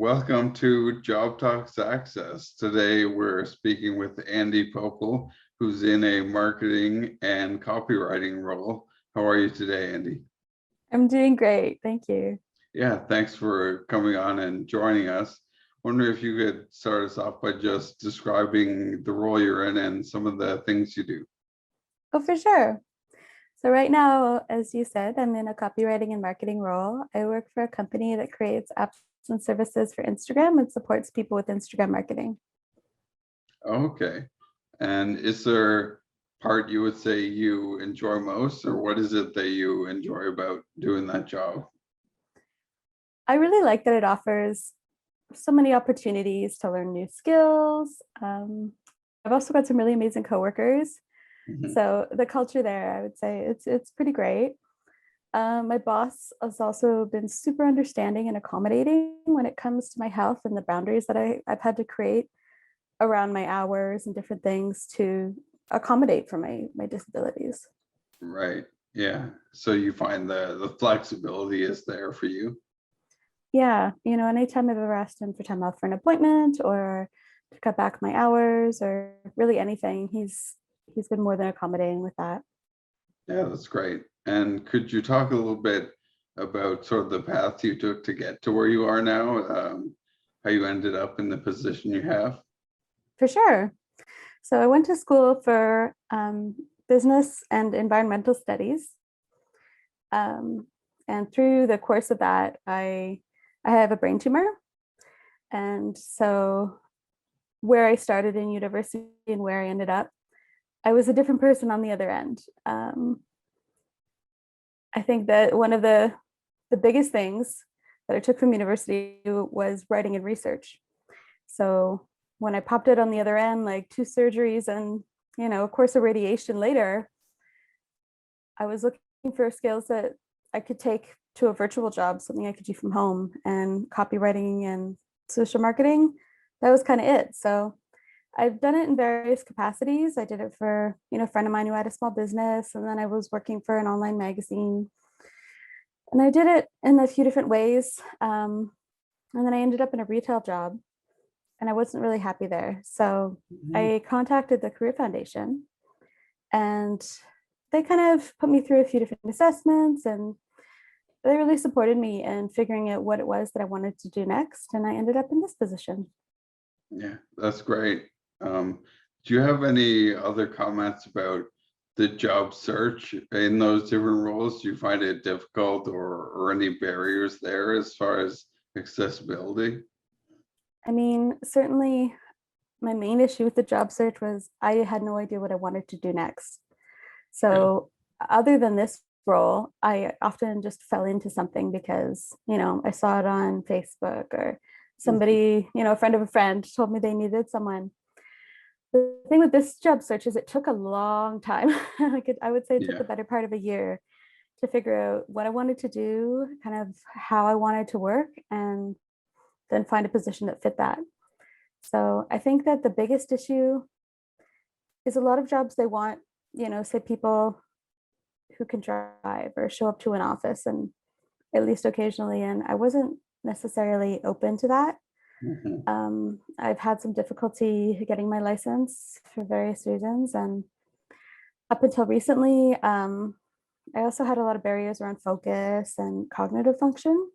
Welcome to Job Talks Access. Today we're speaking with Andy Popel, who's in a marketing and copywriting role. How are you today, Andy? I'm doing great. Thank you. Yeah, thanks for coming on and joining us. Wonder if you could start us off by just describing the role you're in and some of the things you do. Oh, for sure. So right now, as you said, I'm in a copywriting and marketing role. I work for a company that creates apps and services for Instagram and supports people with Instagram marketing. Okay. And is there part you would say you enjoy most, or what is it that you enjoy about doing that job? I really like that it offers so many opportunities to learn new skills. I've also got some really amazing coworkers. Mhm. So the culture there, I would say it's pretty great. My boss has also been super understanding and accommodating when it comes to my health and the boundaries that I've had to create around my hours and different things to accommodate for my disabilities. Right. Yeah. So you find the flexibility is there for you. Yeah, anytime I've ever asked him for time off for an appointment or to cut back my hours or really anything, he's been more than accommodating with that. Yeah, that's great. And could you talk a little bit about sort of the path you took to get to where you are now, how you ended up in the position you have? For sure. So I went to school for business and environmental studies. Um, and through the course of that, I have a brain tumor. And so where I started in university and where I ended up, I was a different person on the other end. I think that one of the biggest things that I took from university was writing and research. So when I popped out on the other end, like 2 surgeries and a course of radiation later, I was looking for skills that I could take to a virtual job, something I could do from home, and copywriting and social marketing. That was kind of it. So I've done it in various capacities. I did it for, a friend of mine who had a small business, and then I was working for an online magazine. And I did it in a few different ways. And then I ended up in a retail job, and I wasn't really happy there. So Mhm. I contacted the Career Foundation, and they kind of put me through a few different assessments, and they really supported me in figuring out what it was that I wanted to do next. And I ended up in this position. Yeah, that's great. Do you have any other comments about the job search in those different roles? Do you find it difficult or any barriers there as far as accessibility? I mean, certainly my main issue with the job search was I had no idea what I wanted to do next. Yeah. So, other than this role, I often just fell into something because, I saw it on Facebook or Mhm. somebody, a friend of a friend told me they needed someone. The thing with this job search is it took a long time. I would say it took the Yeah. better part of a year to figure out what I wanted to do, kind of how I wanted to work, and then find a position that fit that. So I think that the biggest issue is a lot of jobs they want, say people who can drive or show up to an office and at least occasionally. And I wasn't necessarily open to that. Mhm. I've had some difficulty getting my license for various reasons. And up until recently, I also had a lot of barriers around focus and cognitive function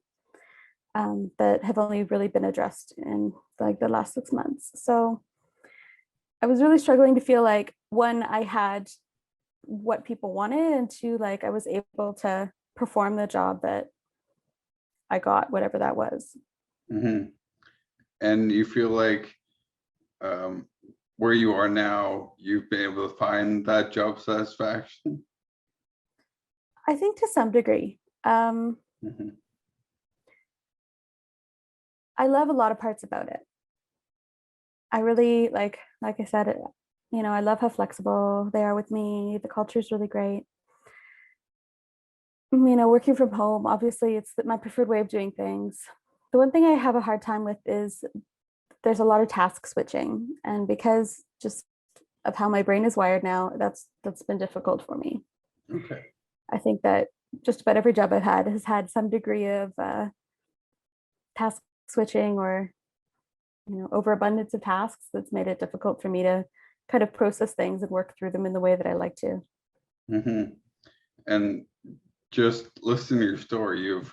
that have only really been addressed in like the last 6 months. So I was really struggling to feel like one, I had what people wanted, and two, like I was able to perform the job that I got, whatever that was. Mhm. And you feel like um, where you are now, you've been able to find that job satisfaction? I think to some degree. Mhm. I love a lot of parts about it. I really like I said, I love how flexible they are with me. The culture is really great. Working from home, obviously, it's my preferred way of doing things. The one thing I have a hard time with is there's a lot of task switching, and because just of how my brain is wired now, that's been difficult for me. Okay. I think that just about every job I've had has had some degree of task switching or, overabundance of tasks that's made it difficult for me to kind of process things and work through them in the way that I like to. Mhm. And just listening to your story, you've,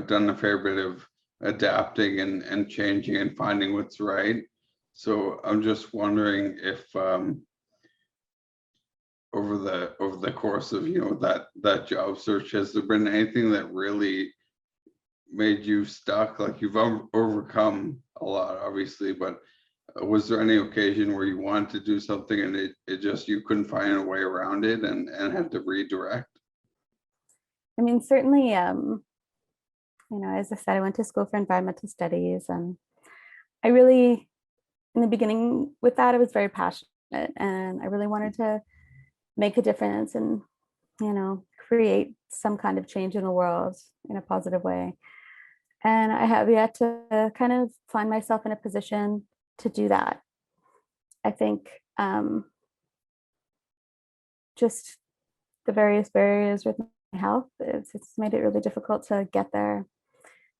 done a fair bit of adapting and changing and finding what's right. So I'm just wondering if over the course of, that job search, has there been anything that really made you stuck? Like you've overcome a lot, obviously, but was there any occasion where you wanted to do something and it just you couldn't find a way around it and had to redirect? I mean, certainly, as I said, I went to school for environmental studies, and I really, in the beginning with that, I was very passionate, and I really wanted to make a difference and, create some kind of change in the world in a positive way. And I have yet to kind of find myself in a position to do that. I think just the various barriers with my health, it's made it really difficult to get there.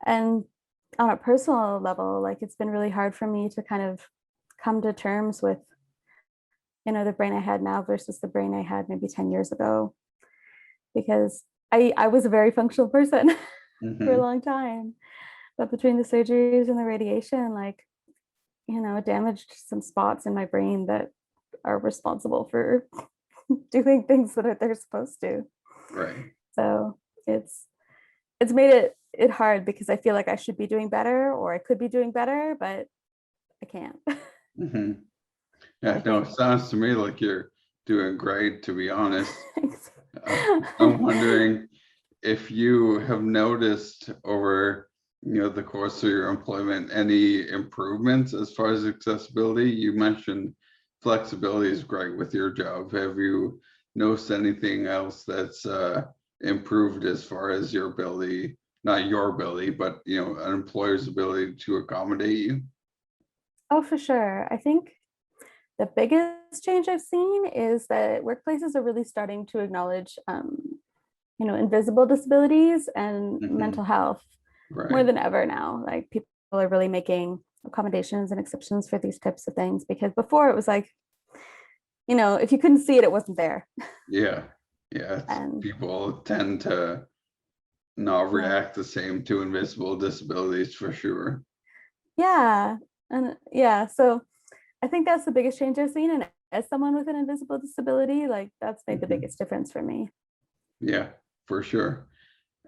And on a personal level, like it's been really hard for me to kind of come to terms with, the brain I had now versus the brain I had maybe 10 years ago, because I was a very functional person for a Hmm. long time. But between the surgeries and the radiation, like, it damaged some spots in my brain that are responsible for doing things that they're supposed to. Right. So it's made it hard because I feel like I should be doing better or I could be doing better, but I can't. Hmm. I Yeah, no, it think. sounds to me like you're doing great, to be honest. I'm wondering if you have noticed over, the course of your employment, any improvements as far as accessibility. You mentioned flexibility is great with your job. Have you noticed anything else that's improved as far as your ability, not your ability, but an employer's ability to accommodate you? Oh, for sure. I think the biggest change I've seen is that workplaces are really starting to acknowledge, invisible disabilities and Hmm. mental health more Right. than ever now. Like people are really making accommodations and exceptions for these types of things because before it was like, if you couldn't see it, it wasn't there. Yeah. Yeah. And People tend to not yeah, react the same to invisible disabilities for sure. yeah, and yeah. So I think that's the biggest change I've seen. And as someone with an invisible disability, like that's made the Mhm. biggest difference for me. Yeah, for sure.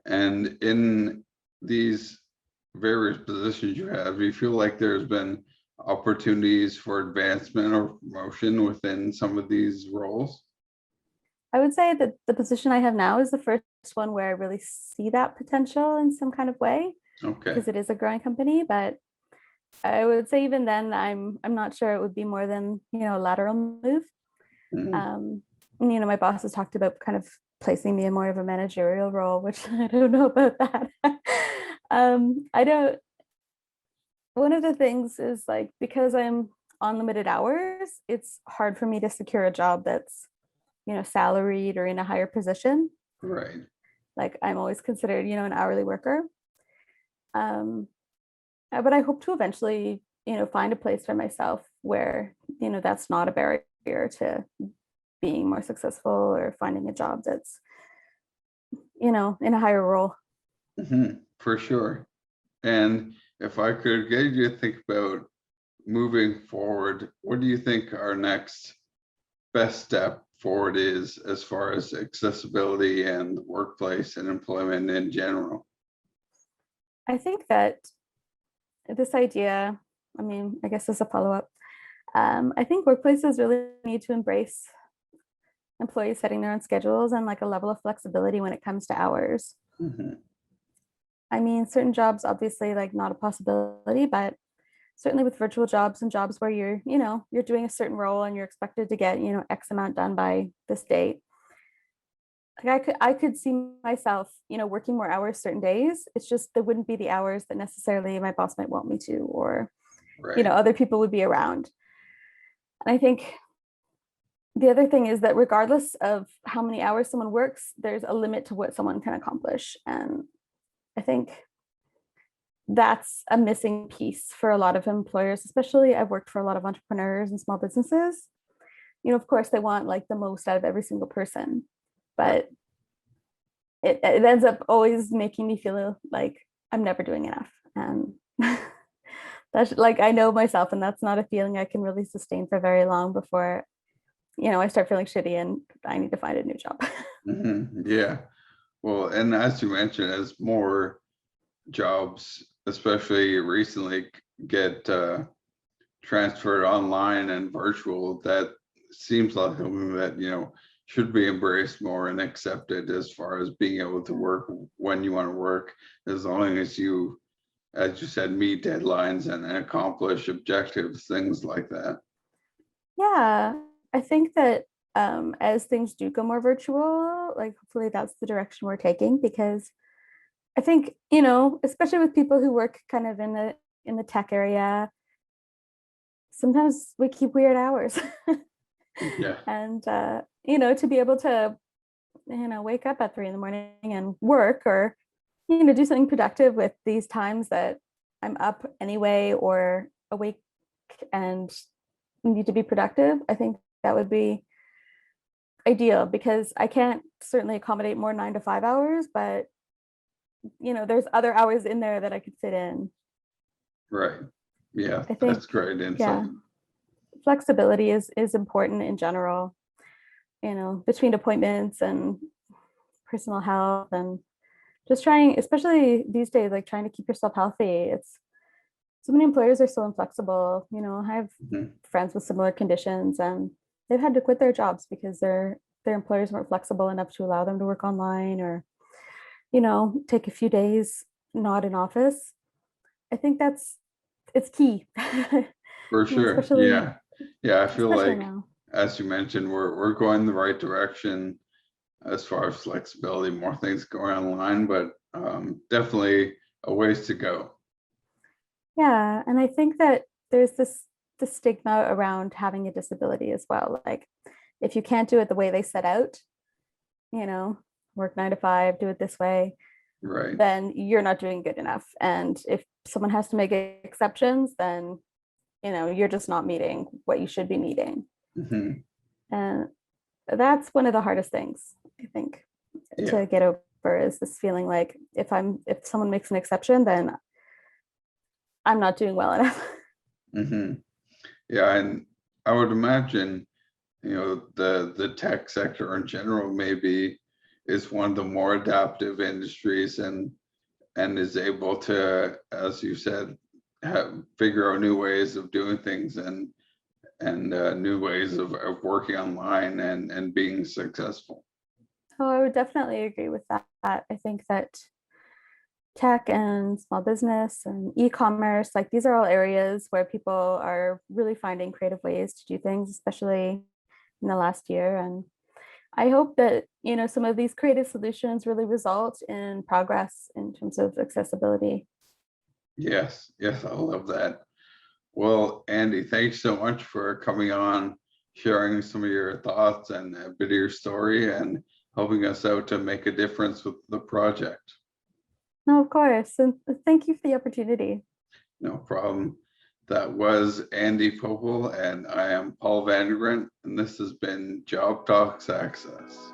And in these various positions you have, do you feel like there's been opportunities for advancement or promotion within some of these roles? I would say that the position I have now is the first one where I really see that potential in some kind of way Okay. because it is a growing company. But I would say even then, I'm not sure it would be more than a lateral move. Mhm. My boss has talked about kind of placing me in more of a managerial role, which I don't know about that. I don't. One of the things is like because I'm on limited hours, it's hard for me to secure a job that's salaried or in a higher position. Right. Like I'm always considered an hourly worker. Um, but I hope to eventually find a place for myself where that's not a barrier to being more successful or finding a job that's in a higher role. Mhm. For sure. And if I could get you to think about moving forward, what do you think our next best step forward is as far as accessibility and workplace and employment in general? I think that this idea, I mean, I guess as a follow-up, I think workplaces really need to embrace employees setting their own schedules and like a level of flexibility when it comes to hours. Mhm. I mean, certain jobs obviously like not a possibility, but certainly with virtual jobs and jobs where you're doing a certain role and you're expected to get, X amount done by this date. Like I could see myself, working more hours certain days. It's just there wouldn't be the hours that necessarily my boss might want me to, or, Right. other people would be around. And I think the other thing is that regardless of how many hours someone works, there's a limit to what someone can accomplish. And I think that's a missing piece for a lot of employers, especially I've worked for a lot of entrepreneurs and small businesses. Of course they want like the most out of every single person, Right. but it ends up always making me feel like I'm never doing enough. And that's like, I know myself, and that's not a feeling I can really sustain for very long before, I start feeling shitty and I need to find a new job. Yeah. Well, and as you mentioned, as more jobs, especially recently, get transferred online and virtual, that seems like something that, should be embraced more and accepted, as far as being able to work when you want to work, as long as you, as you said, meet deadlines and accomplish objectives, things like that. Yeah, I think that as things do go more virtual, like hopefully that's the direction we're taking, because I think, especially with people who work kind of in the tech area, sometimes we keep weird hours. Yeah. And to be able to, wake up at 3 a.m. and work, or, do something productive with these times that I'm up anyway or awake and need to be productive, I think that would be ideal, because I can't certainly accommodate more 9 to 5 hours, but there's other hours in there that I could fit in. Right. Yeah, I think, that's great insight. yeah, flexibility is important in general, between appointments and personal health, and just trying, especially these days, like trying to keep yourself healthy. It's so many employers are so inflexible. I have Mhm. friends with similar conditions, and they've had to quit their jobs because their employers weren't flexible enough to allow them to work online, or take a few days not in office. I think it's key. For sure. Especially Yeah, I feel like, now. as you mentioned, we're going in the right direction as far as flexibility, more things going online, but definitely a ways to go. Yeah, and I think that there's the stigma around having a disability as well. Like, if you can't do it the way they set out, you know, work 9 to 5, do it this way, Right. then you're not doing good enough. And if someone has to make exceptions, then you're just not meeting what you should be meeting. Hmm. And that's one of the hardest things, I think, Yeah. to get over, is this feeling like if someone makes an exception, then I'm not doing well enough. Hmm. Yeah, and I would imagine, the tech sector in general maybe is one of the more adaptive industries, and is able to, as you said, figure out new ways of doing things, and new ways of working online and being successful. Oh, I would definitely agree with that. I think that tech and small business and e-commerce, like these are all areas where people are really finding creative ways to do things, especially in the last year. And I hope that, some of these creative solutions really result in progress in terms of accessibility. Yes, yes, I love that. Well, Andy, thanks so much for coming on, sharing some of your thoughts and a bit of your story, and helping us out to make a difference with the project. No, of course. And thank you for the opportunity. No problem. That was Andy Popel, and I am Paul Vandergrent, and this has been Job Talks Access.